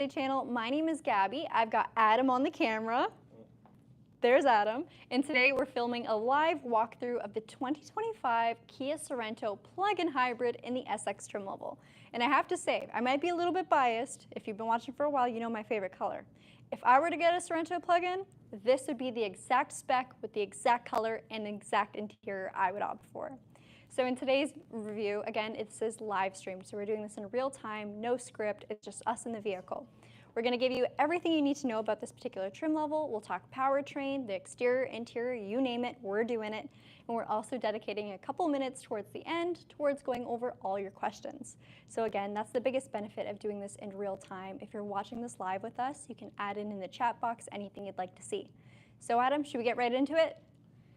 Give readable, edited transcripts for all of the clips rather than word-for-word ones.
channel. My name is Gabby. I've got Adam on the camera. There's Adam. And today we're filming a live walkthrough of the 2025 Kia Sorento plug-in hybrid in the SX trim level. And I have to say, I might be a little bit biased. If you've been watching for a while, you know my favorite color. If I were to get a Sorento plug-in, this would be the exact spec with the exact color and exact interior I would opt for. So in today's review, again, it says live stream, so we're doing this in real time, no script, it's just us in the vehicle. We're going to give you everything you need to know about this particular trim level. We'll talk powertrain, the exterior, interior, you name it, we're doing it. And we're also dedicating a couple minutes towards the end towards going over all your questions. So again, that's the biggest benefit of doing this in real time. If you're watching this live with us, you can add in the chat box anything you'd like to see. So Adam, should we get right into it?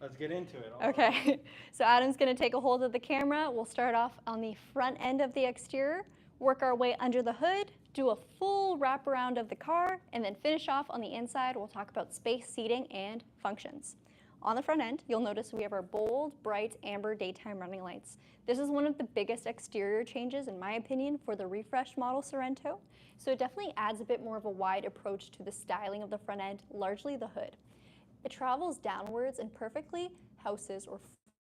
Let's get into it. Okay, so Adam's going to take a hold of the camera. We'll start off on the front end of the exterior, work our way under the hood, do a full wraparound of the car, and then finish off on the inside. We'll talk about space, seating, and functions. On the front end, you'll notice we have our bold, bright, amber daytime running lights. This is one of the biggest exterior changes, in my opinion, for the refreshed model Sorento. So it definitely adds a bit more of a wide approach to the styling of the front end, largely the hood. It travels downwards and perfectly houses or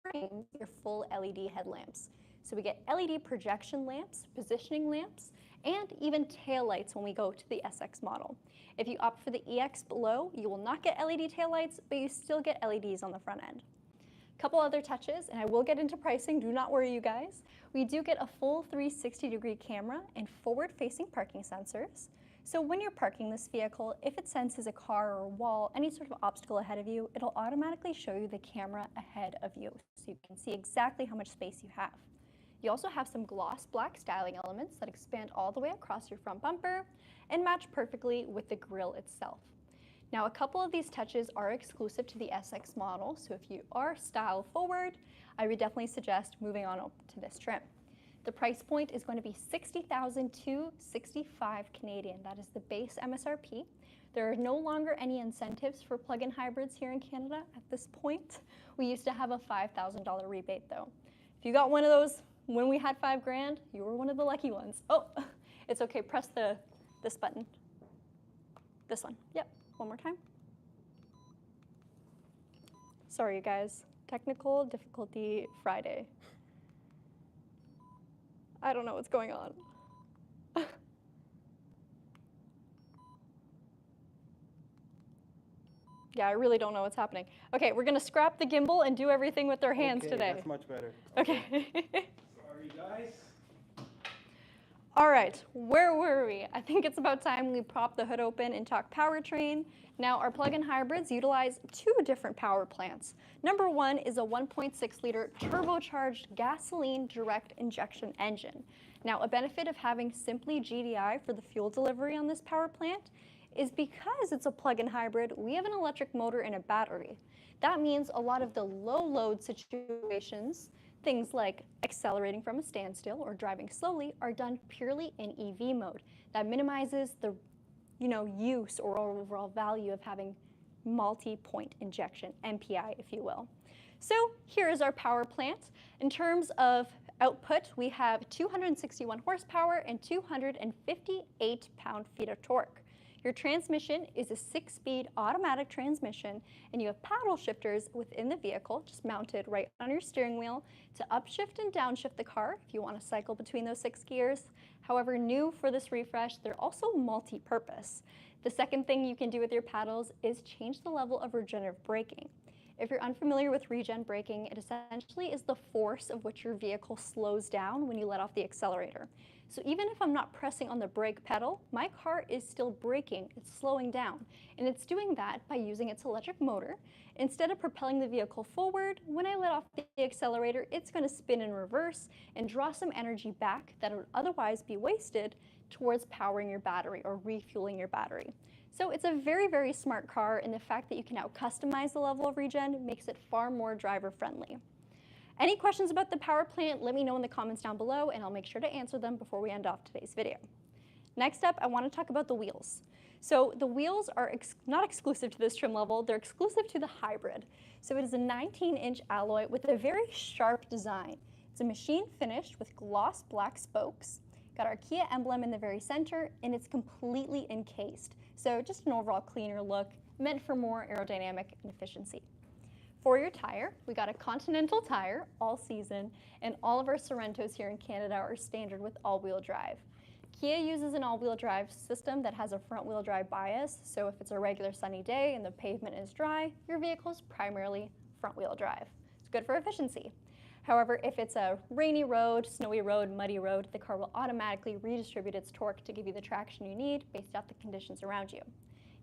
frames your full LED headlamps. So we get LED projection lamps, positioning lamps, and even tail lights when we go to the SX model. If you opt for the EX below, you will not get LED tail lights, but you still get LEDs on the front end. A couple other touches, and I will get into pricing, do not worry you guys. We do get a full 360-degree camera and forward-facing parking sensors. So when you're parking this vehicle, if it senses a car or a wall, any sort of obstacle ahead of you, it'll automatically show you the camera ahead of you, so you can see exactly how much space you have. You also have some gloss black styling elements that expand all the way across your front bumper and match perfectly with the grille itself. Now, a couple of these touches are exclusive to the SX model, so if you are style forward, I would definitely suggest moving on up to this trim. The price point is going to be $60,265 Canadian. That is the base MSRP. There are no longer any incentives for plug-in hybrids here in Canada at this point. We used to have a $5,000 rebate though. If you got one of those when we had $5,000, you were one of the lucky ones. Oh, it's okay, press this button. This one, yep, one more time. Sorry you guys, technical difficulty Friday. I don't know what's going on. Yeah, I really don't know what's happening. Okay, we're gonna scrap the gimbal and do everything with our hands today. That's much better. Okay. Sorry, guys. All right, where were we? I think it's about time we pop the hood open and talk powertrain. Now, our plug-in hybrids utilize two different power plants. Number one is a 1.6-liter turbocharged gasoline direct injection engine. Now, a benefit of having simply GDI for the fuel delivery on this power plant is because it's a plug-in hybrid, we have an electric motor and a battery. That means a lot of the low load situations, things like accelerating from a standstill or driving slowly, are done purely in EV mode. That minimizes the use or overall value of having multi-point injection, MPI, if you will. So here is our power plant. In terms of output, we have 261 horsepower and 258 pound-feet of torque. Your transmission is a 6-speed automatic transmission, and you have paddle shifters within the vehicle, just mounted right on your steering wheel, to upshift and downshift the car if you want to cycle between those 6 gears. However, new for this refresh, they're also multi-purpose. The second thing you can do with your paddles is change the level of regenerative braking. If you're unfamiliar with regen braking, it essentially is the force of which your vehicle slows down when you let off the accelerator. So even if I'm not pressing on the brake pedal, my car is still braking, it's slowing down. And it's doing that by using its electric motor. Instead of propelling the vehicle forward, when I let off the accelerator, it's going to spin in reverse and draw some energy back that would otherwise be wasted towards powering your battery or refueling your battery. So it's a very, very smart car, and the fact that you can now customize the level of regen makes it far more driver friendly. Any questions about the power plant, let me know in the comments down below, and I'll make sure to answer them before we end off today's video. Next up, I want to talk about the wheels. So the wheels are not exclusive to this trim level, they're exclusive to the hybrid. So it is a 19-inch alloy with a very sharp design. It's a machine finished with gloss black spokes. Got our Kia emblem in the very center, and it's completely encased. So just an overall cleaner look, meant for more aerodynamic and efficiency. For your tire, we got a Continental tire all season, and all of our Sorentos here in Canada are standard with all-wheel drive. Kia uses an all-wheel drive system that has a front-wheel drive bias, so if it's a regular sunny day and the pavement is dry, your vehicle is primarily front-wheel drive. It's good for efficiency. However, if it's a rainy road, snowy road, muddy road, the car will automatically redistribute its torque to give you the traction you need based off the conditions around you.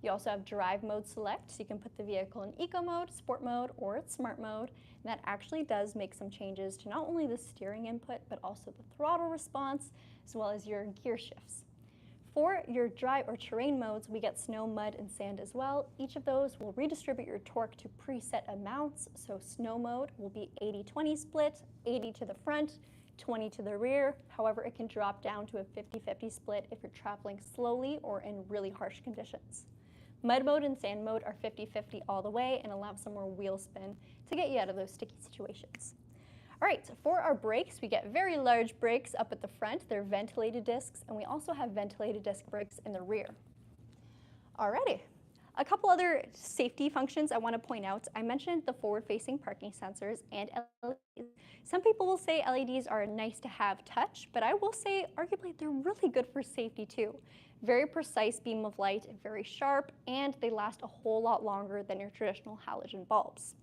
You also have drive mode select, so you can put the vehicle in eco mode, sport mode, or its smart mode, and that actually does make some changes to not only the steering input, but also the throttle response, as well as your gear shifts. For your drive or terrain modes, we get snow, mud, and sand as well. Each of those will redistribute your torque to preset amounts, so snow mode will be 80-20 split, 80 to the front, 20 to the rear. However, it can drop down to a 50-50 split if you're traveling slowly or in really harsh conditions. Mud mode and sand mode are 50-50 all the way and allow some more wheel spin to get you out of those sticky situations. All right, so for our brakes, we get very large brakes up at the front. They're ventilated discs, and we also have ventilated disc brakes in the rear. Alrighty, a couple other safety functions I want to point out. I mentioned the forward-facing parking sensors and LEDs. Some people will say LEDs are nice to have touch, but I will say arguably they're really good for safety too. Very precise beam of light, very sharp, and they last a whole lot longer than your traditional halogen bulbs.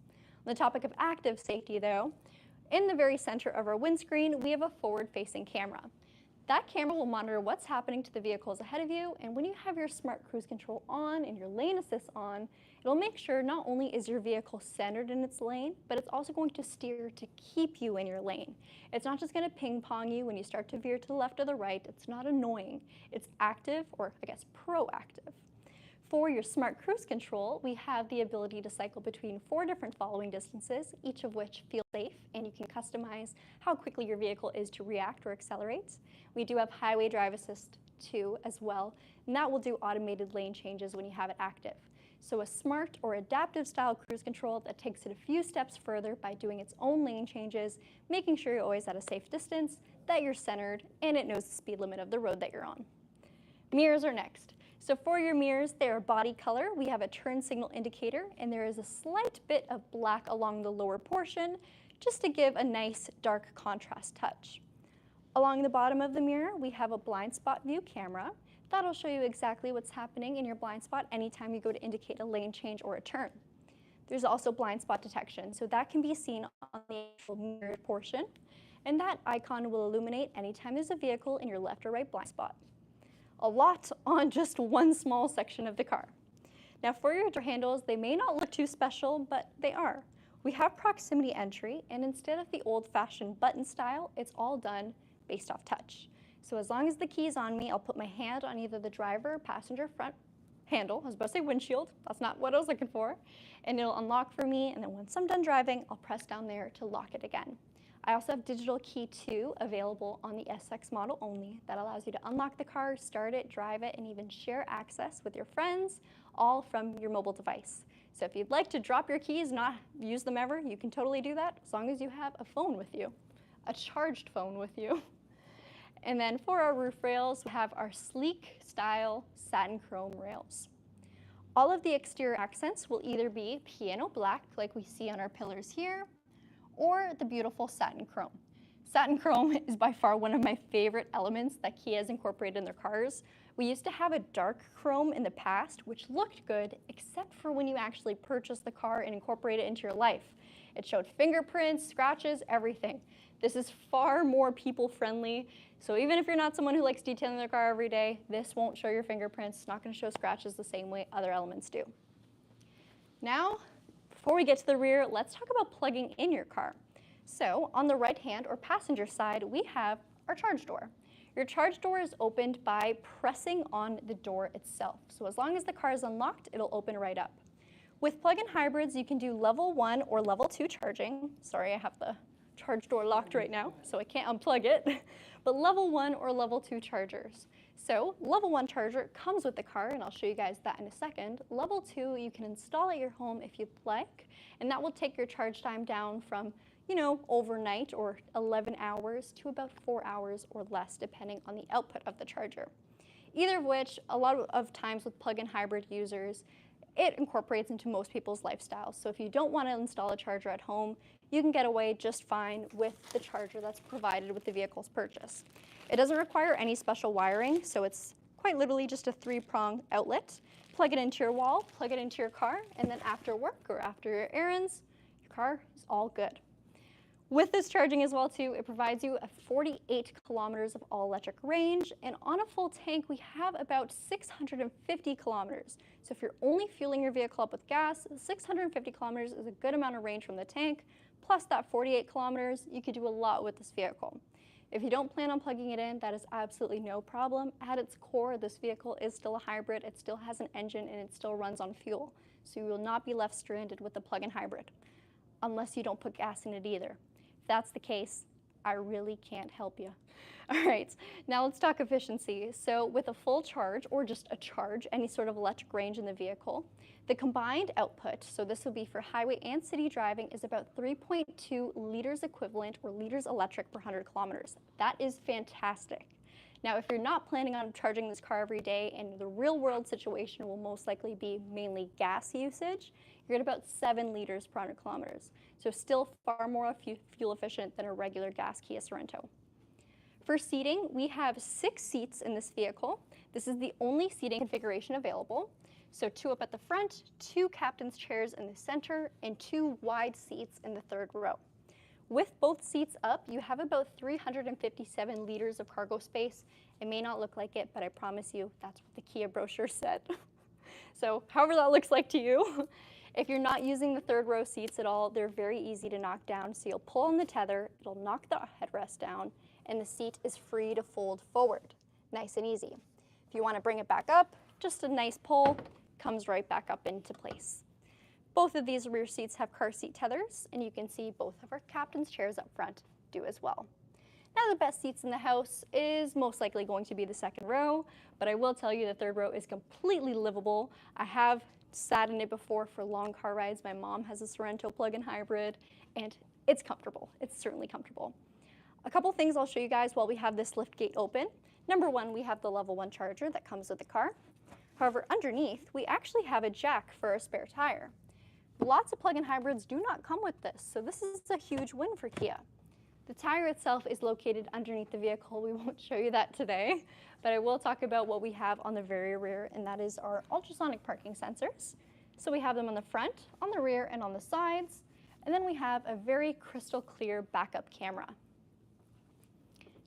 On the topic of active safety though, in the very center of our windscreen, we have a forward-facing camera. That camera will monitor what's happening to the vehicles ahead of you, and when you have your smart cruise control on and your lane assist on, it'll make sure not only is your vehicle centered in its lane, but it's also going to steer to keep you in your lane. It's not just going to ping pong you when you start to veer to the left or the right. It's not annoying. It's active, or I guess proactive. For your smart cruise control, we have the ability to cycle between 4 different following distances, each of which feel safe, and you can customize how quickly your vehicle is to react or accelerate. We do have highway drive assist 2 as well, and that will do automated lane changes when you have it active. So a smart or adaptive style cruise control that takes it a few steps further by doing its own lane changes, making sure you're always at a safe distance, that you're centered, and it knows the speed limit of the road that you're on. Mirrors are next. So for your mirrors, they are body color. We have a turn signal indicator, and there is a slight bit of black along the lower portion, just to give a nice dark contrast touch. Along the bottom of the mirror, we have a blind spot view camera. That'll show you exactly what's happening in your blind spot anytime you go to indicate a lane change or a turn. There's also blind spot detection, so that can be seen on the actual mirrored portion, and that icon will illuminate anytime there's a vehicle in your left or right blind spot. A lot on just one small section of the car. Now for your door handles, they may not look too special, but they are. We have proximity entry, and instead of the old-fashioned button style, it's all done based off touch. So as long as the key's on me, I'll put my hand on either the driver or passenger front handle. I was about to say windshield, that's not what I was looking for. And it'll unlock for me, and then once I'm done driving, I'll press down there to lock it again. I also have Digital Key 2 available on the SX model only. That allows you to unlock the car, start it, drive it, and even share access with your friends, all from your mobile device. So if you'd like to drop your keys, not use them ever, you can totally do that as long as you have a phone with you, a charged phone with you. And then for our roof rails, we have our sleek style satin chrome rails. All of the exterior accents will either be piano black, like we see on our pillars here, or the beautiful satin chrome. Satin chrome is by far one of my favorite elements that Kia has incorporated in their cars. We used to have a dark chrome in the past, which looked good, except for when you actually purchased the car and incorporate it into your life. It showed fingerprints, scratches, everything. This is far more people-friendly, so even if you're not someone who likes detailing their car every day, this won't show your fingerprints. It's not going to show scratches the same way other elements do. Now, before we get to the rear, let's talk about plugging in your car. So on the right hand or passenger side, we have our charge door. Your charge door is opened by pressing on the door itself. So as long as the car is unlocked, it'll open right up. With plug-in hybrids, you can do level 1 or level 2 charging. Sorry, I have the charge door locked right now, so I can't unplug it. But level 1 or level 2 chargers. So level 1 charger comes with the car, and I'll show you guys that in a second. Level 2, you can install at your home if you'd like, and that will take your charge time down from you know, overnight or 11 hours to about 4 hours or less, depending on the output of the charger. Either of which, a lot of times with plug-in hybrid users, it incorporates into most people's lifestyles. So if you don't want to install a charger at home, you can get away just fine with the charger that's provided with the vehicle's purchase. It doesn't require any special wiring, so it's quite literally just a 3-prong outlet. Plug it into your wall, plug it into your car, and then after work or after your errands, your car is all good. With this charging as well too, it provides you a 48 kilometers of all-electric range, and on a full tank we have about 650 kilometers. So if you're only fueling your vehicle up with gas, 650 kilometers is a good amount of range from the tank, plus that 48 kilometers, you could do a lot with this vehicle. If you don't plan on plugging it in, that is absolutely no problem. At its core, this vehicle is still a hybrid, it still has an engine, and it still runs on fuel. So you will not be left stranded with a plug-in hybrid, unless you don't put gas in it either. If that's the case, I really can't help you. All right, now let's talk efficiency. So with a full charge, or just a charge, any sort of electric range in the vehicle, the combined output, so this would be for highway and city driving, is about 3.2 liters equivalent, or liters electric per 100 kilometers. That is fantastic. Now, if you're not planning on charging this car every day, and the real world situation will most likely be mainly gas usage, you're at about 7 liters per 100 kilometers. So still far more fuel efficient than a regular gas Kia Sorento. For seating, we have 6 seats in this vehicle. This is the only seating configuration available. So 2 up at the front, 2 captain's chairs in the center, and 2 wide seats in the 3rd row. With both seats up, you have about 357 liters of cargo space. It may not look like it, but I promise you that's what the Kia brochure said. So however that looks like to you. If you're not using the 3rd row seats at all, they're very easy to knock down. So you'll pull on the tether, it'll knock the headrest down, and the seat is free to fold forward. Nice and easy. If you want to bring it back up, just a nice pull, comes right back up into place. Both of these rear seats have car seat tethers, and you can see both of our captain's chairs up front do as well. Now, the best seats in the house is most likely going to be the 2nd row, but I will tell you the 3rd row is completely livable. I have sat in it before for long car rides. My mom has a Sorento plug-in hybrid, and it's comfortable. It's certainly comfortable. A couple things I'll show you guys while we have this lift gate open. Number 1, we have the level 1 charger that comes with the car. However, underneath, we actually have a jack for a spare tire. Lots of plug-in hybrids do not come with this, so this is a huge win for Kia. The tire itself is located underneath the vehicle. We won't show you that today, but I will talk about what we have on the very rear, and that is our ultrasonic parking sensors. So we have them on the front, on the rear, and on the sides, and then we have a very crystal clear backup camera.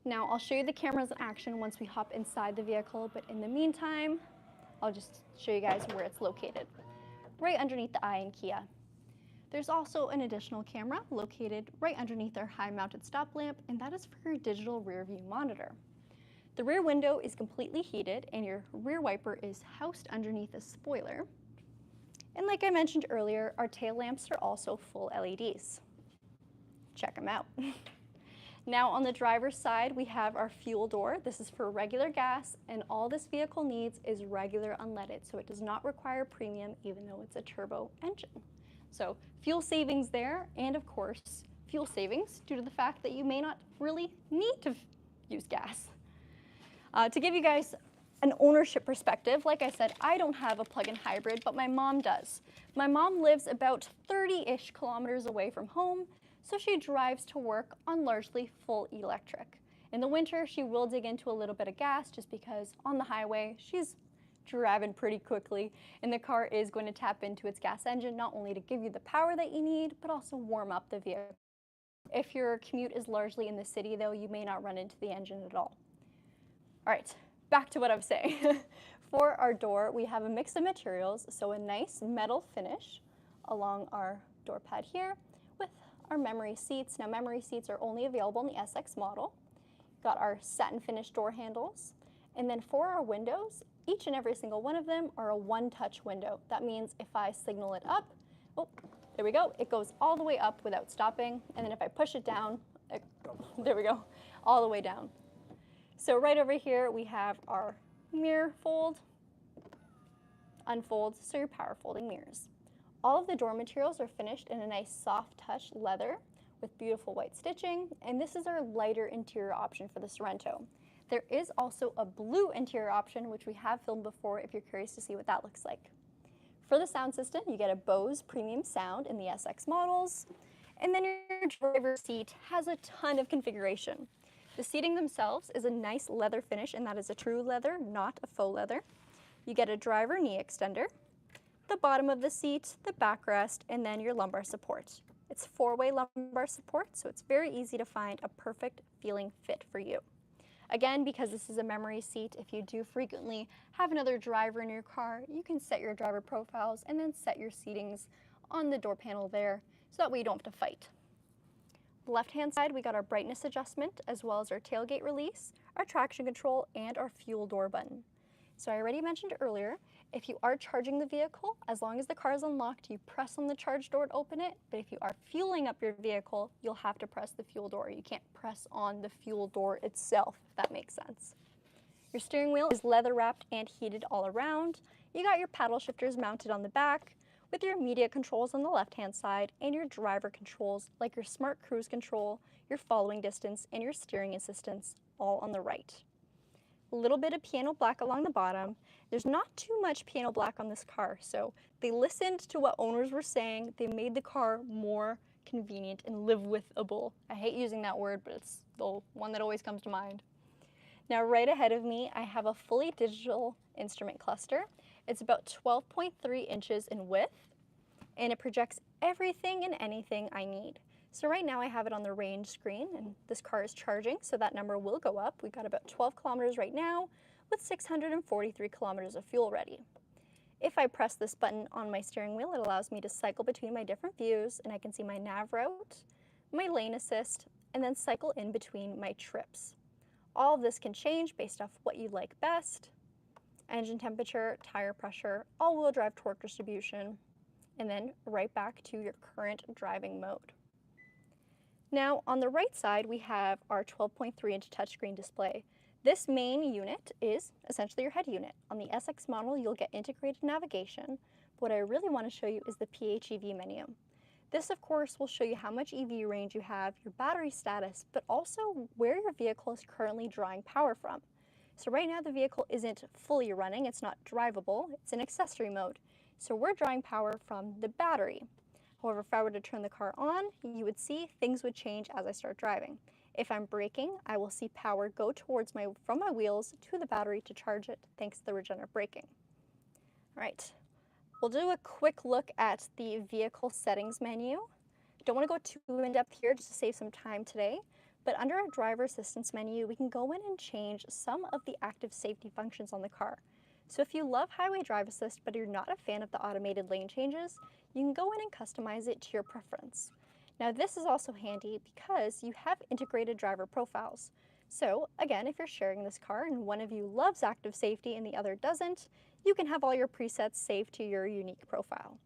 Now, I'll show you the cameras in action once we hop inside the vehicle, but in the meantime, I'll just show you guys where it's located. Right underneath the eye in Kia. There's also an additional camera located right underneath our high-mounted stop lamp, and that is for your digital rear view monitor. The rear window is completely heated, and your rear wiper is housed underneath a spoiler. And like I mentioned earlier, our tail lamps are also full LEDs. Check them out. Now on the driver's side, we have our fuel door. This is for regular gas, and all this vehicle needs is regular unleaded, so it does not require premium even though it's a turbo engine. So fuel savings there, and of course, fuel savings due to the fact that you may not really need to use gas. To give you guys an ownership perspective, like I said, I don't have a plug-in hybrid, but my mom does. My mom lives about 30-ish kilometers away from home, so she drives to work on largely full electric. In the winter, she will dig into a little bit of gas just because on the highway, she's driving pretty quickly, and the car is going to tap into its gas engine, not only to give you the power that you need, but also warm up the vehicle. If your commute is largely in the city, though, you may not run into the engine at all. All right, back to what I was saying. For our door, we have a mix of materials, so a nice metal finish along our door pad here with our memory seats. Now, memory seats are only available in the SX model. Got our satin finish door handles. And then for our windows, each and every single one of them are a one-touch window. That means if I signal it up, oh, there we go, it goes all the way up without stopping. And then if I push it down, there we go, all the way down. So right over here, we have our mirror fold, unfold, so your power folding mirrors. All of the door materials are finished in a nice soft touch leather with beautiful white stitching, and this is our lighter interior option for the Sorento. There is also a blue interior option, which we have filmed before if you're curious to see what that looks like. For the sound system, you get a Bose premium sound in the SX models, and then your driver's seat has a ton of configuration. The seating themselves is a nice leather finish, and that is a true leather, not a faux leather. You get a driver knee extender, the bottom of the seat, the backrest, and then your lumbar support. It's 4-way lumbar support, so it's very easy to find a perfect feeling fit for you. Again, because this is a memory seat, if you do frequently have another driver in your car, you can set your driver profiles and then set your seatings on the door panel there, so that way you don't have to fight. Left-hand side, we got our brightness adjustment, as well as our tailgate release, our traction control, and our fuel door button. So I already mentioned earlier, if you are charging the vehicle, as long as the car is unlocked, you press on the charge door to open it, but if you are fueling up your vehicle, you'll have to press the fuel door. You can't press on the fuel door itself, if that makes sense. Your steering wheel is leather wrapped and heated all around. You got your paddle shifters mounted on the back, with your media controls on the left-hand side, and your driver controls, like your smart cruise control, your following distance, and your steering assistance, all on the right. A little bit of piano black along the bottom. There's not too much piano black on this car, so they listened to what owners were saying. They made the car more convenient and live-withable. I hate using that word, but it's the one that always comes to mind. Now, right ahead of me, I have a fully digital instrument cluster. It's about 12.3 inches in width, and it projects everything and anything I need. So right now I have it on the range screen, and this car is charging, so that number will go up. We've got about 12 kilometers right now with 643 kilometers of fuel ready. If I press this button on my steering wheel, it allows me to cycle between my different views, and I can see my nav route, my lane assist, and then cycle in between my trips. All of this can change based off what you like best: engine temperature, tire pressure, all-wheel drive torque distribution, and then right back to your current driving mode. Now, on the right side, we have our 12.3-inch touchscreen display. This main unit is essentially your head unit. On the SX model, you'll get integrated navigation. But what I really want to show you is the PHEV menu. This, of course, will show you how much EV range you have, your battery status, but also where your vehicle is currently drawing power from. So right now, the vehicle isn't fully running. It's not drivable. It's in accessory mode. So we're drawing power from the battery. However, if I were to turn the car on, you would see things would change as I start driving. If I'm braking, I will see power go towards from my wheels to the battery to charge it, thanks to the regenerative braking. All right, we'll do a quick look at the vehicle settings menu. Don't want to go too in-depth here just to save some time today, but under our driver assistance menu, we can go in and change some of the active safety functions on the car. So if you love highway drive assist, but you're not a fan of the automated lane changes, you can go in and customize it to your preference. Now, this is also handy because you have integrated driver profiles. So again, if you're sharing this car and one of you loves active safety and the other doesn't, you can have all your presets saved to your unique profile.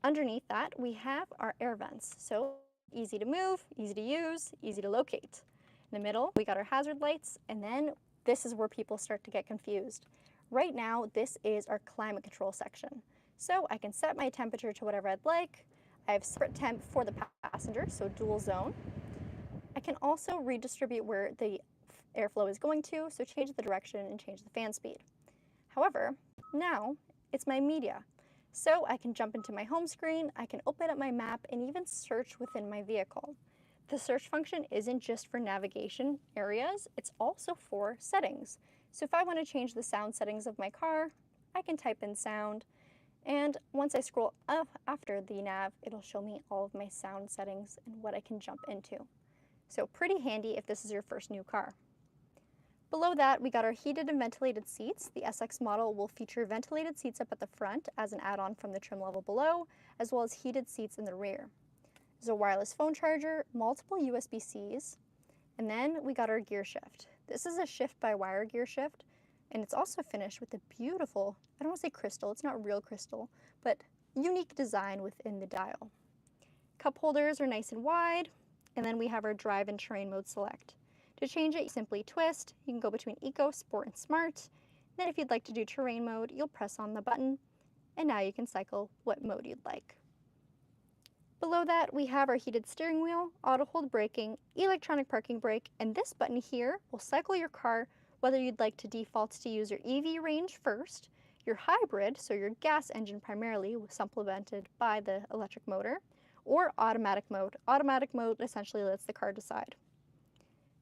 Underneath that, we have our air vents. So easy to move, easy to use, easy to locate. In the middle, we got our hazard lights, and then this is where people start to get confused. Right now, this is our climate control section. So I can set my temperature to whatever I'd like. I have separate temp for the passenger, so dual zone. I can also redistribute where the airflow is going to, so change the direction and change the fan speed. However, now it's my media. So I can jump into my home screen, I can open up my map, and even search within my vehicle. The search function isn't just for navigation areas, it's also for settings. So if I want to change the sound settings of my car, I can type in sound, and once I scroll up after the nav, it'll show me all of my sound settings and what I can jump into. So pretty handy if this is your first new car. Below that, we got our heated and ventilated seats. The SX model will feature ventilated seats up at the front as an add-on from the trim level below, as well as heated seats in the rear. There's a wireless phone charger, multiple USB-Cs, and then we got our gear shift. This is a shift-by-wire gear shift, and it's also finished with a beautiful, I don't want to say crystal, it's not real crystal, but unique design within the dial. Cup holders are nice and wide, and then we have our drive and terrain mode select. To change it, you simply twist. You can go between Eco, Sport, and Smart. Then if you'd like to do terrain mode, you'll press on the button, and now you can cycle what mode you'd like. Below that, we have our heated steering wheel, auto hold braking, electronic parking brake, and this button here will cycle your car whether you'd like to default to use your EV range first, your hybrid, so your gas engine primarily, supplemented by the electric motor, or automatic mode. Automatic mode essentially lets the car decide.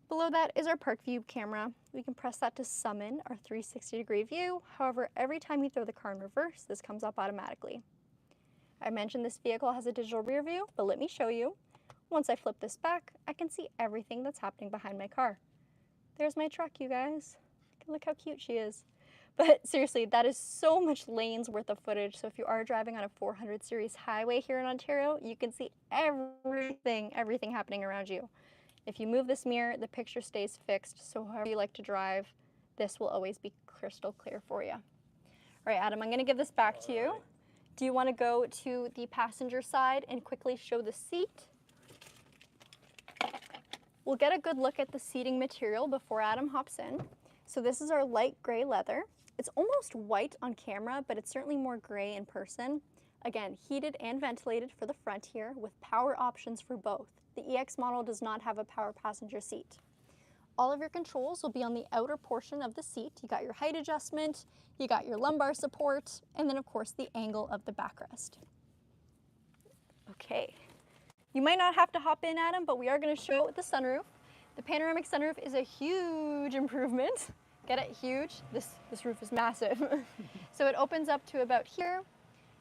Below that is our park view camera. We can press that to summon our 360-degree view. However, every time you throw the car in reverse, this comes up automatically. I mentioned this vehicle has a digital rear view, but let me show you. Once I flip this back, I can see everything that's happening behind my car. There's my truck, you guys. Look how cute she is. But seriously, that is so much lanes worth of footage. So if you are driving on a 400 series highway here in Ontario, you can see everything happening around you. If you move this mirror, the picture stays fixed. So however you like to drive, this will always be crystal clear for you. All right, Adam, I'm gonna give this back to you. Do you want to go to the passenger side and quickly show the seat? We'll get a good look at the seating material before Adam hops in. So this is our light gray leather. It's almost white on camera, but it's certainly more gray in person. Again, heated and ventilated for the front here with power options for both. The EX model does not have a power passenger seat. All of your controls will be on the outer portion of the seat. You got your height adjustment, you got your lumbar support, and then of course the angle of the backrest. Okay, you might not have to hop in, Adam, but we are going to show the sunroof. The panoramic sunroof is a huge improvement. Get it? Huge. This roof is massive. So it opens up to about here,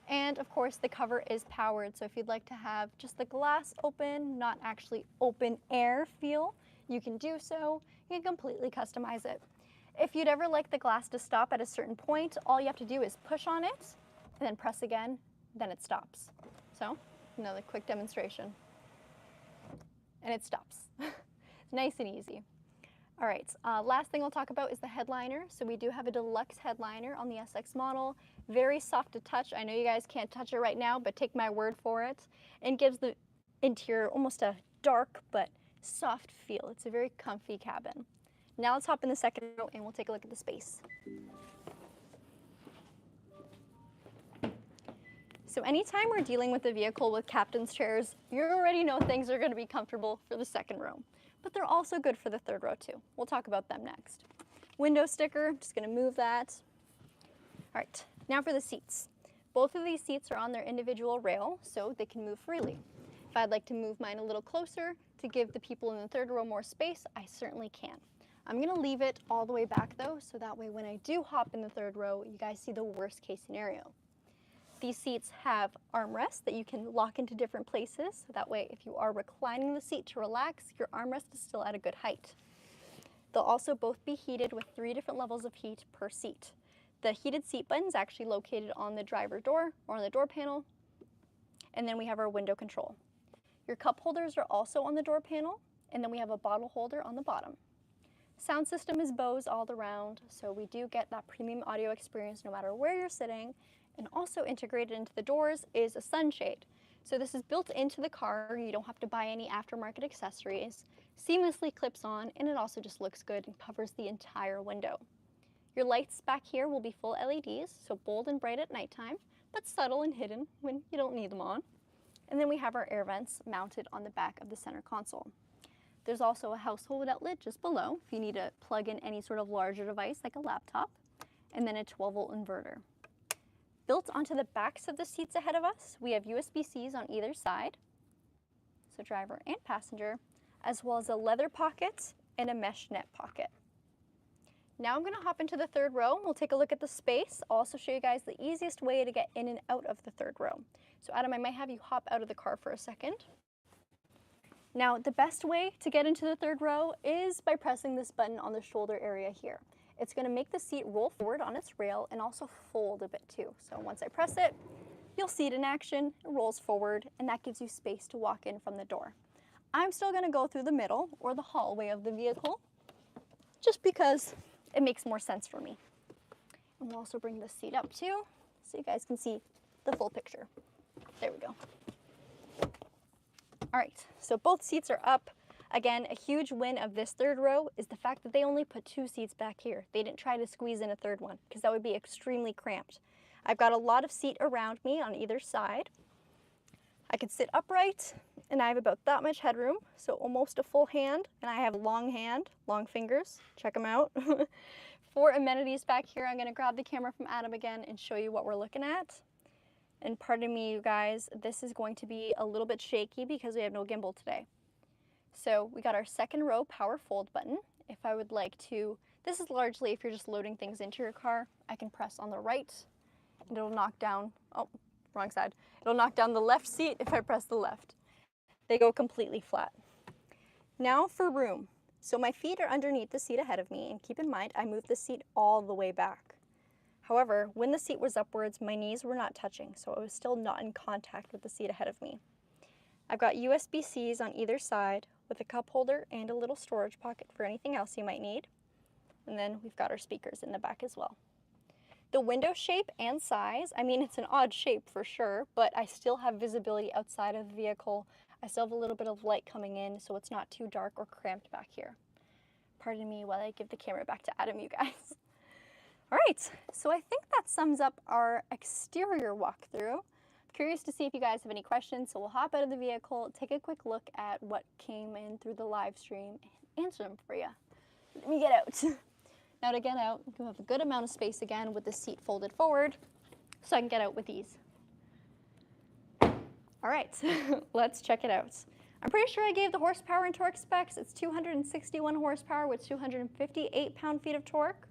and of course the cover is powered. So if you'd like to have just the glass open, not actually open air feel, you can do so. You can completely customize it. If you'd ever like the glass to stop at a certain point, all you have to do is push on it and then press again, then it stops. So another quick demonstration. And it stops. It's nice and easy. All right, last thing we'll talk about is the headliner. So we do have a deluxe headliner on the SX model. Very soft to touch. I know you guys can't touch it right now, but take my word for it. And gives the interior almost a dark but soft feel. It's a very comfy cabin. Now let's hop in the second row and we'll take a look at the space. So anytime we're dealing with a vehicle with captain's chairs, you already know things are going to be comfortable for the second row. But they're also good for the third row too. We'll talk about them next. Window sticker, I'm just going to move that. All right, now for the seats. Both of these seats are on their individual rail, so they can move freely. If I'd like to move mine a little closer to give the people in the third row more space, I certainly can. I'm going to leave it all the way back though, so that way when I do hop in the third row, you guys see the worst case scenario. These seats have armrests that you can lock into different places, so that way if you are reclining the seat to relax, your armrest is still at a good height. They'll also both be heated with 3 different levels of heat per seat. The heated seat button is actually located on the driver door or on the door panel, and then we have our window control. Your cup holders are also on the door panel, and then we have a bottle holder on the bottom. Sound system is Bose all around, so we do get that premium audio experience no matter where you're sitting. And also integrated into the doors is a sunshade. So this is built into the car. You don't have to buy any aftermarket accessories. Seamlessly clips on, and it also just looks good and covers the entire window. Your lights back here will be full LEDs, so bold and bright at nighttime, but subtle and hidden when you don't need them on. And then we have our air vents mounted on the back of the center console. There's also a household outlet just below if you need to plug in any sort of larger device like a laptop, and then a 12-volt inverter. Built onto the backs of the seats ahead of us, we have USB-Cs on either side, so driver and passenger, as well as a leather pocket and a mesh net pocket. Now I'm going to hop into the third row and we'll take a look at the space. I'll also show you guys the easiest way to get in and out of the third row. So Adam, I might have you hop out of the car for a second. Now the best way to get into the third row is by pressing this button on the shoulder area here. It's going to make the seat roll forward on its rail and also fold a bit too. So once I press it, you'll see it in action. It rolls forward, and that gives you space to walk in from the door. I'm still going to go through the middle or the hallway of the vehicle just because it makes more sense for me. And we'll also bring this seat up too so you guys can see the full picture. There we go. All right, so both seats are up. Again, a huge win of this third row is the fact that they only put 2 seats back here. They didn't try to squeeze in a third one because that would be extremely cramped. I've got a lot of seat around me on either side. I can sit upright, and I have about that much headroom, so almost a full hand, and I have a long hand, long fingers. Check them out. For amenities back here, I'm gonna grab the camera from Adam again and show you what we're looking at. And pardon me, you guys, this is going to be a little bit shaky because we have no gimbal today. So we got our second row power fold button. If I would like to, this is largely if you're just loading things into your car, I can press on the right and it'll knock down, oh, wrong side. It'll knock down the left seat if I press the left. They go completely flat. Now for room. So my feet are underneath the seat ahead of me, and keep in mind, I moved the seat all the way back. However, when the seat was upwards, my knees were not touching, so I was still not in contact with the seat ahead of me. I've got USB-Cs on either side with a cup holder and a little storage pocket for anything else you might need. And then we've got our speakers in the back as well. The window shape and size, I mean, it's an odd shape for sure, but I still have visibility outside of the vehicle. I still have a little bit of light coming in, so it's not too dark or cramped back here. Pardon me while I give the camera back to Adam, you guys. All right, so I think that sums up our exterior walkthrough. Curious to see if you guys have any questions, so we'll hop out of the vehicle, take a quick look at what came in through the live stream, and answer them for you. Let me get out. Now to get out, you have a good amount of space again with the seat folded forward, so I can get out with ease. All right, let's check it out. I'm pretty sure I gave the horsepower and torque specs. It's 261 horsepower with 258 pound-feet of torque.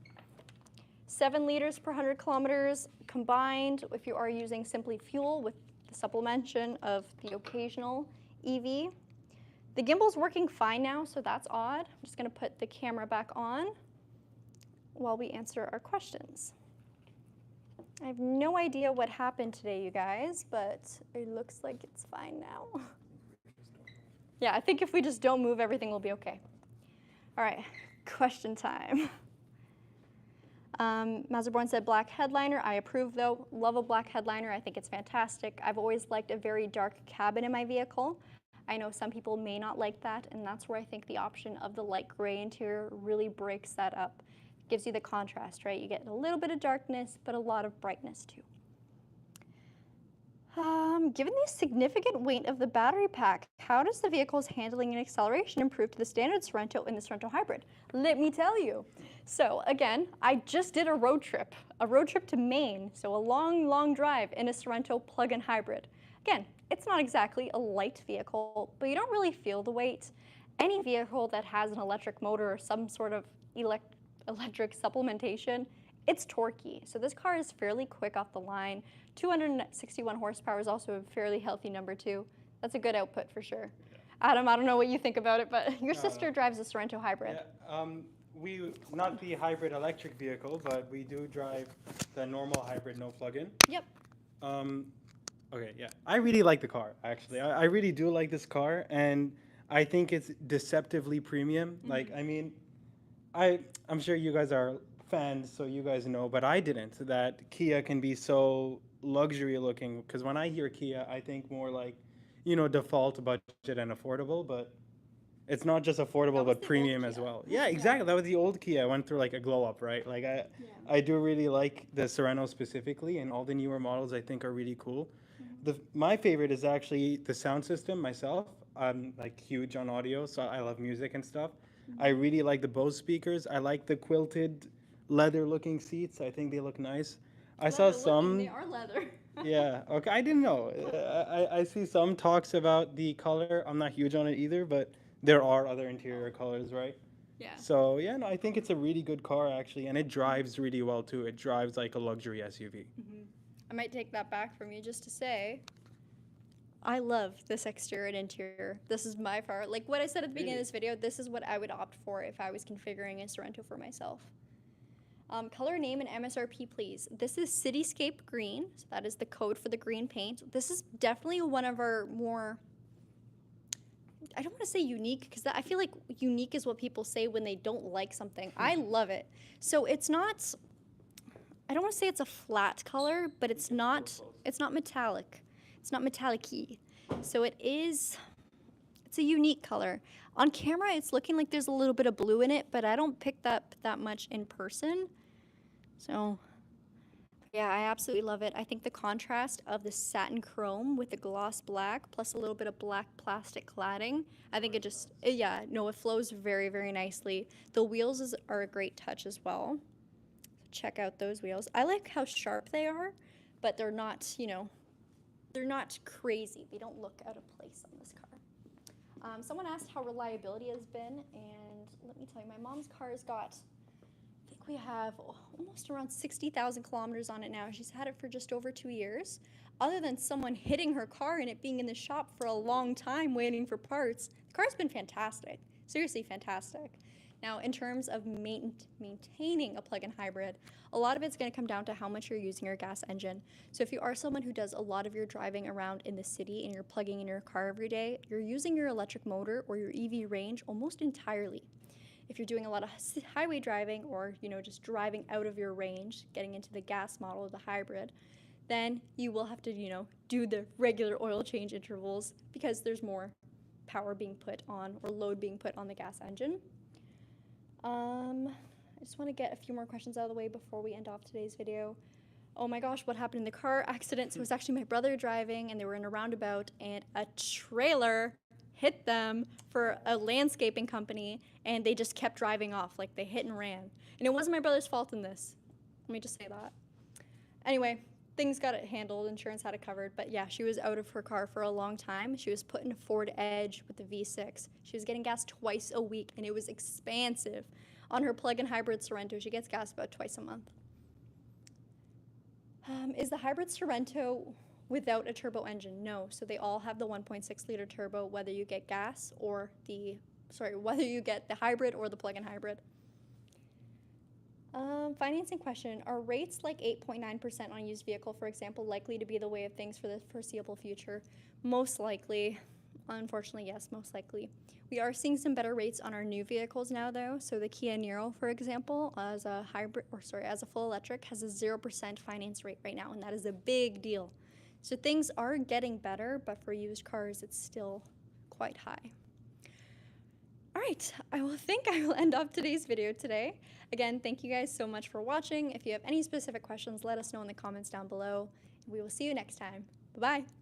7 liters per 100 kilometers combined if you are using simply fuel with the supplementation of the occasional EV. The gimbal's working fine now, so that's odd. I'm just gonna put the camera back on while we answer our questions. I have no idea what happened today, you guys, but it looks like it's fine now. Yeah, I think if we just don't move, everything will be okay. All right, question time. Mazerborn said black headliner. I approve though. Love a black headliner. I think it's fantastic. I've always liked a very dark cabin in my vehicle. I know some people may not like that, and that's where I think the option of the light gray interior really breaks that up. Gives you the contrast, right? You get a little bit of darkness, but a lot of brightness too. Given the significant weight of the battery pack, how does the vehicle's handling and acceleration improve to the standard Sorento in the Sorento Hybrid? Let me tell you. So again, I just did a road trip to Maine, so a long, long drive in a Sorento plug-in hybrid. Again, it's not exactly a light vehicle, but you don't really feel the weight. Any vehicle that has an electric motor or some sort of electric supplementation, it's torquey. So this car is fairly quick off the line. 261 horsepower is also a fairly healthy number too. That's a good output for sure. Yeah. Adam, I don't know what you think about it, but your sister drives a Sorento hybrid. Yeah, we, not the hybrid electric vehicle, but we do drive the normal hybrid, no plug-in. Yep. Okay, yeah. I really like the car, actually. I really do like this car, and I think it's deceptively premium. Mm-hmm. Like, I mean, I'm sure you guys are fans, so you guys know, but I didn't, that Kia can be so luxury looking, because when I hear Kia, I think more like, you know, default budget and affordable, but it's not just affordable, but premium as well. Yeah, exactly. That was the old Kia. I went through like a glow up, right? Like I do really like the Sorento specifically, and all the newer models I think are really cool. Mm-hmm. My favorite is actually the sound system myself. I'm like huge on audio, so I love music and stuff. Mm-hmm. I really like the Bose speakers. I like the quilted leather looking seats. I think they look nice. I saw some. They are leather. Yeah. Okay. I didn't know. I see some talks about the color. I'm not huge on it either, but there are other interior colors, right? Yeah. So yeah, no, I think it's a really good car actually, and it drives really well too. It drives like a luxury SUV. Mm-hmm. I might take that back from you just to say, I love this exterior and interior. This is my far, like what I said at the beginning of this video, this is what I would opt for if I was configuring a Sorento for myself. Color, name, and MSRP, please. This is Cityscape Green, so that is the code for the green paint. This is definitely one of our more, I don't want to say unique, because I feel like unique is what people say when they don't like something. I love it. So it's not, I don't want to say it's a flat color, but it's not metallic. It's not metallic-y. So it's a unique color. On camera, it's looking like there's a little bit of blue in it, but I don't pick that much in person. So Yeah, I absolutely love it. I think the contrast of the satin chrome with the gloss black plus a little bit of black plastic cladding, I think it just, yeah, no, it flows very, very nicely. The wheels are a great touch as well. Check out those wheels. I like how sharp they are, but they're not, they're not crazy. They don't look out of place on this car. Someone asked how reliability has been, and let me tell you, my mom's car has got, I think we have almost around 60,000 kilometers on it now. She's had it for just over 2 years. Other than someone hitting her car and it being in the shop for a long time waiting for parts, the car's been fantastic. Seriously fantastic. Now, in terms of maintaining a plug-in hybrid, a lot of it's going to come down to how much you're using your gas engine. So if you are someone who does a lot of your driving around in the city and you're plugging in your car every day, you're using your electric motor or your EV range almost entirely. If you're doing a lot of highway driving or, just driving out of your range, getting into the gas model of the hybrid, then you will have to, do the regular oil change intervals because there's more power being put on or load being put on the gas engine. I just want to get a few more questions out of the way before we end off today's video. Oh my gosh, what happened in the car accident? So it was actually my brother driving, and they were in a roundabout, and a trailer hit them for a landscaping company, and they just kept driving off, like they hit and ran. And it wasn't my brother's fault in this. Let me just say that. Anyway, things got it handled, insurance had it covered, but yeah, she was out of her car for a long time. She was put in a Ford Edge with the V6. She was getting gas twice a week, and it was expansive. On her plug-in hybrid Sorento, she gets gas about twice a month. Is the hybrid Sorento without a turbo engine? No, so they all have the 1.6 liter turbo, whether you get gas or whether you get the hybrid or the plug-in hybrid. Financing question. Are rates like 8.9% on a used vehicle, for example, likely to be the way of things for the foreseeable future? Most likely. Unfortunately, yes, most likely. We are seeing some better rates on our new vehicles now, though. So the Kia Niro, for example, as a full electric, has a 0% finance rate right now, and that is a big deal. So things are getting better, but for used cars, it's still quite high. All right, I will end off today's video today. Again, thank you guys so much for watching. If you have any specific questions, let us know in the comments down below. We will see you next time. Bye-bye.